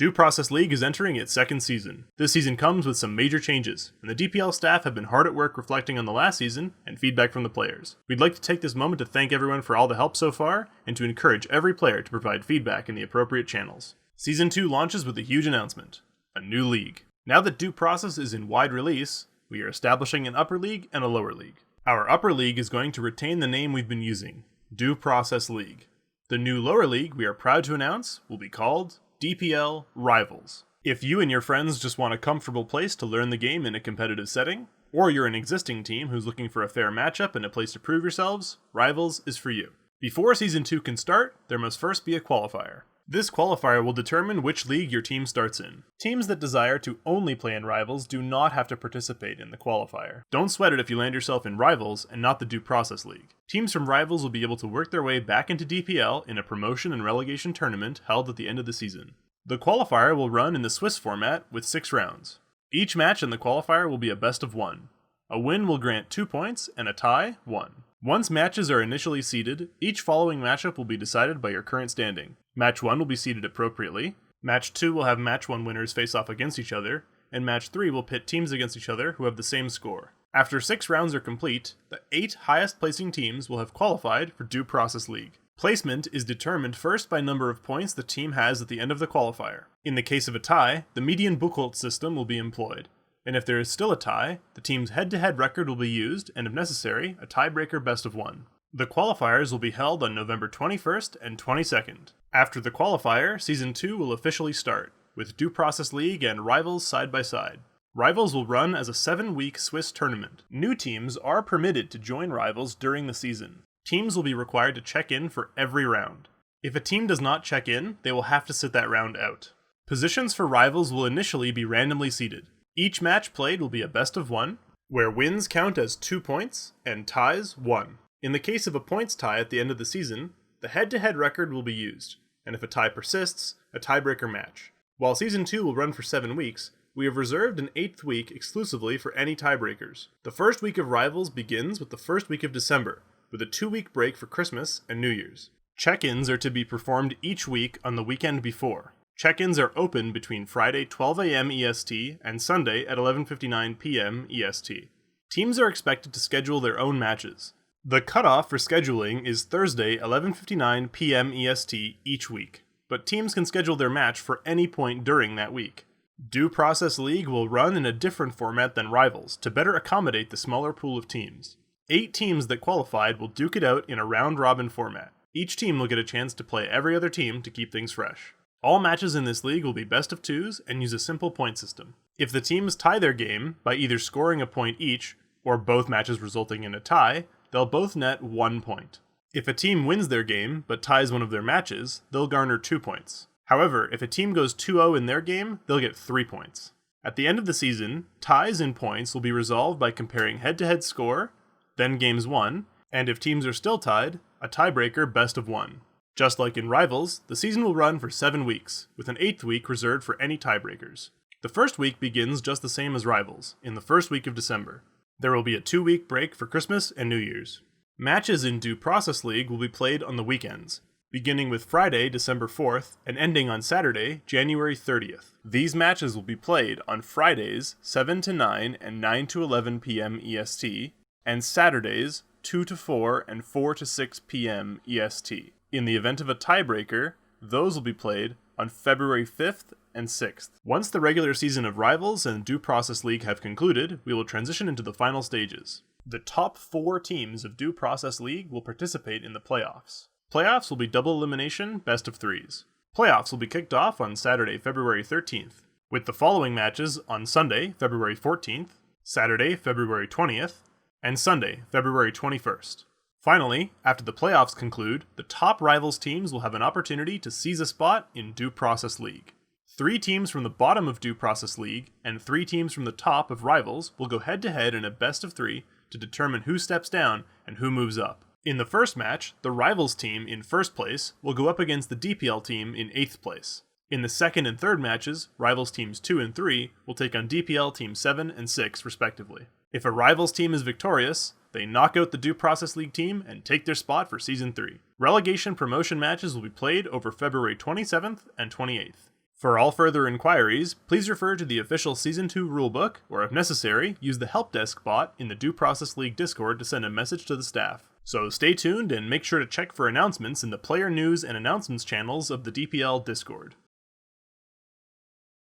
Due Process League is entering its second season. This season comes with some major changes, and the DPL staff have been hard at work reflecting on the last season and feedback from the players. We'd like to take this moment to thank everyone for all the help so far, and to encourage every player to provide feedback in the appropriate channels. Season 2 launches with a huge announcement: a new league. Now that Due Process is in wide release, we are establishing an upper league and a lower league. Our upper league is going to retain the name we've been using, Due Process League. The new lower league we are proud to announce will be called DPL Rivals. If you and your friends just want a comfortable place to learn the game in a competitive setting, or you're an existing team who's looking for a fair matchup and a place to prove yourselves, Rivals is for you. Before Season 2 can start, there must first be a qualifier. This qualifier will determine which league your team starts in. Teams that desire to only play in Rivals do not have to participate in the qualifier. Don't sweat it if you land yourself in Rivals and not the Due Process League. Teams from Rivals will be able to work their way back into DPL in a promotion and relegation tournament held at the end of the season. The qualifier will run in the Swiss format with 6 rounds. Each match in the qualifier will be a best of 1. A win will grant 2 points and a tie 1. Once matches are initially seeded, each following matchup will be decided by your current standing. Match 1 will be seeded appropriately, Match 2 will have Match 1 winners face off against each other, and Match 3 will pit teams against each other who have the same score. After 6 rounds are complete, the 8 highest placing teams will have qualified for Due Process League. Placement is determined first by number of points the team has at the end of the qualifier. In the case of a tie, the median Buchholz system will be employed. And if there is still a tie, the team's head-to-head record will be used, and if necessary, a tiebreaker best of 1. The qualifiers will be held on November 21st and 22nd. After the qualifier, Season 2 will officially start, with Due Process League and Rivals side by side. Rivals will run as a 7-week Swiss tournament. New teams are permitted to join Rivals during the season. Teams will be required to check in for every round. If a team does not check in, they will have to sit that round out. Positions for Rivals will initially be randomly seeded. Each match played will be a best of 1, where wins count as 2 points and ties 1. In the case of a points tie at the end of the season, the head-to-head record will be used, and if a tie persists, a tiebreaker match. While Season 2 will run for 7 weeks, we have reserved an 8th week exclusively for any tiebreakers. The first week of Rivals begins with the first week of December, with a 2-week break for Christmas and New Year's. Check-ins are to be performed each week on the weekend before. Check-ins are open between Friday 12 a.m. EST and Sunday at 11:59 p.m. EST. Teams are expected to schedule their own matches. The cutoff for scheduling is Thursday 11:59 p.m. EST each week, but teams can schedule their match for any point during that week. Due Process League will run in a different format than Rivals to better accommodate the smaller pool of teams. 8 teams that qualified will duke it out in a round-robin format. Each team will get a chance to play every other team to keep things fresh. All matches in this league will be best of 2s and use a simple point system. If the teams tie their game by either scoring a point each, or both matches resulting in a tie, they'll both net 1 point. If a team wins their game but ties one of their matches, they'll garner 2 points. However, if a team goes 2-0 in their game, they'll get 3 points. At the end of the season, ties in points will be resolved by comparing head-to-head score, then games won, and if teams are still tied, a tiebreaker best of 1. Just like in Rivals, the season will run for 7 weeks, with an 8th week reserved for any tiebreakers. The first week begins just the same as Rivals, in the first week of December. There will be a 2-week break for Christmas and New Year's. Matches in Due Process League will be played on the weekends, beginning with Friday, December 4th, and ending on Saturday, January 30th. These matches will be played on Fridays, 7 to 9 and 9 to 11 p.m. EST, and Saturdays, 2 to 4 and 4 to 6 p.m. EST. In the event of a tiebreaker, those will be played on February 5th and 6th. Once the regular season of Rivals and Due Process League have concluded, we will transition into the final stages. The top 4 teams of Due Process League will participate in the playoffs. Playoffs will be double elimination, best of 3s. Playoffs will be kicked off on Saturday, February 13th, with the following matches on Sunday, February 14th, Saturday, February 20th, and Sunday, February 21st. Finally, after the playoffs conclude, the top Rivals teams will have an opportunity to seize a spot in Due Process League. 3 teams from the bottom of Due Process League and 3 teams from the top of Rivals will go head-to-head in a best of 3 to determine who steps down and who moves up. In the first match, the Rivals team in first place will go up against the DPL team in 8th place. In the second and third matches, Rivals teams 2 and 3 will take on DPL teams 7 and 6 respectively. If a Rivals team is victorious, they knock out the Due Process League team and take their spot for Season 3. Relegation promotion matches will be played over February 27th and 28th. For all further inquiries, please refer to the official Season 2 rulebook, or if necessary, use the Help Desk bot in the Due Process League Discord to send a message to the staff. So stay tuned and make sure to check for announcements in the player news and announcements channels of the DPL Discord.